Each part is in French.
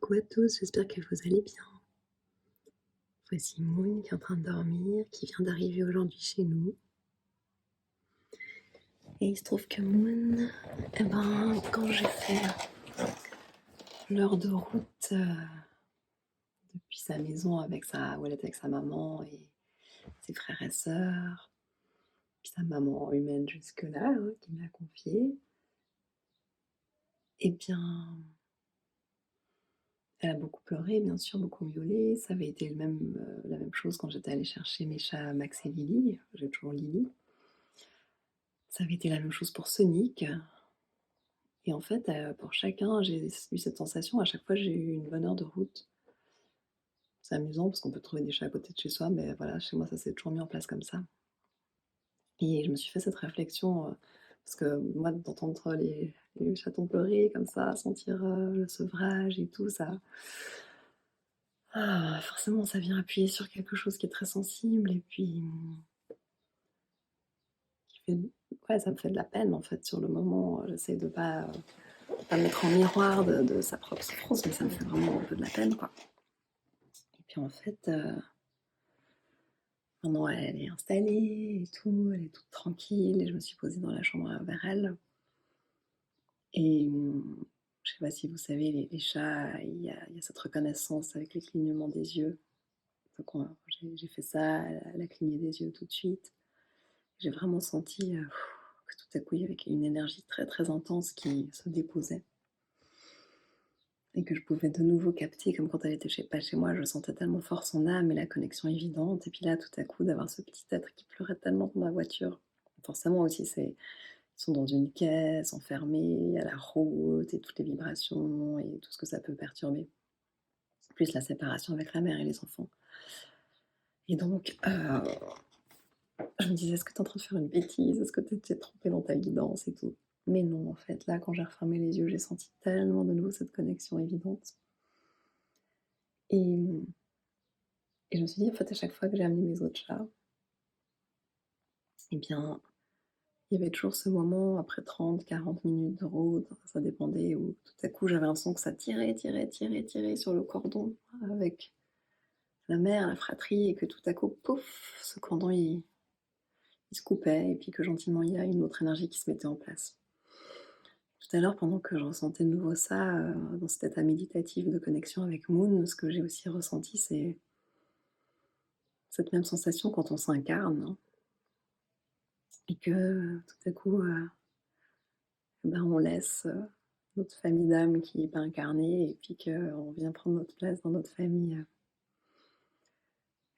Coucou à tous, j'espère que vous allez bien. Voici Moon qui est en train de dormir, qui vient d'arriver aujourd'hui chez nous. Et il se trouve que Moon, quand j'ai fait l'heure de route depuis sa maison où elle était avec sa maman et ses frères et sœurs, puis sa maman humaine jusque-là, qui me l'a confiée, eh bien, elle a beaucoup pleuré, bien sûr, beaucoup miaulé. Ça avait été la même chose quand j'étais allée chercher mes chats Max et Lily. J'ai toujours Lily. Ça avait été la même chose pour Sonic. Et en fait, pour chacun, j'ai eu cette sensation, à chaque fois, j'ai eu une bonne heure de route. C'est amusant parce qu'on peut trouver des chats à côté de chez soi, mais voilà, chez moi, ça s'est toujours mis en place comme ça. Et je me suis fait cette réflexion, parce que moi, d'entendre les chatons pleurer comme ça, sentir, le sevrage et tout, forcément, ça vient appuyer sur quelque chose qui est très sensible et puis, qui fait ouais, ça me fait de la peine, en fait, sur le moment. J'essaie de pas me mettre en miroir de sa propre souffrance, mais ça me fait vraiment un peu de la peine, quoi. Et puis en fait, maintenant elle est installée et tout, elle est toute tranquille et je me suis posée dans la chambre vers elle et je sais pas si vous savez, les chats, il y a cette reconnaissance avec les clignements des yeux. Donc j'ai fait ça, elle a cligné des yeux tout de suite. J'ai vraiment senti, que tout à coup, il y avait une énergie très, très intense qui se déposait et que je pouvais de nouveau capter comme quand elle était pas chez moi, je sentais tellement fort son âme et la connexion évidente et puis là, tout à coup, d'avoir ce petit être qui pleurait tellement dans ma voiture. Forcément aussi, ils sont dans une caisse, enfermés, il y a la route et toutes les vibrations et tout ce que ça peut perturber, plus la séparation avec la mère et les enfants. Et donc, je me disais: «Est-ce que tu es en train de faire une bêtise? Est-ce que tu t'es trompé dans ta guidance et tout?» Mais non, en fait, là, quand j'ai refermé les yeux, j'ai senti tellement de nouveau cette connexion évidente et je me suis dit: «En fait, à chaque fois que j'ai amené mes autres chats, eh bien, il y avait toujours ce moment après 30, 40 minutes de route, enfin, ça dépendait, où tout à coup, j'avais l'impression que ça tirait, tirait, tirait, tirait sur le cordon avec la mère, la fratrie et que tout à coup, pouf, ce cordon, il se coupait et puis que gentiment, il y a une autre énergie qui se mettait en place. Tout à l'heure, pendant que je ressentais de nouveau ça, dans cet état méditatif de connexion avec Moon, ce que j'ai aussi ressenti, c'est cette même sensation quand on s'incarne, hein, et que, tout à coup, on laisse, notre famille d'âme qui n'est pas incarnée et puis qu'on vient prendre notre place dans notre famille,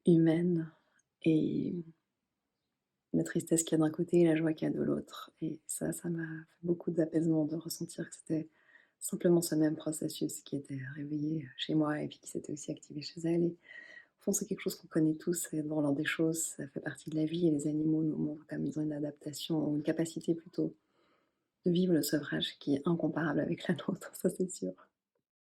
humaine et la tristesse qu'il y a d'un côté et la joie qu'il y a de l'autre et ça m'a fait beaucoup d'apaisement de ressentir que c'était simplement ce même processus qui était réveillé chez moi et puis qui s'était aussi activé chez elle et au fond, c'est quelque chose qu'on connaît tous, c'est dans l'ordre des choses, ça fait partie de la vie et les animaux nous montrent comme ils ont une adaptation ou une capacité plutôt de vivre le sevrage qui est incomparable avec la nôtre, ça c'est sûr.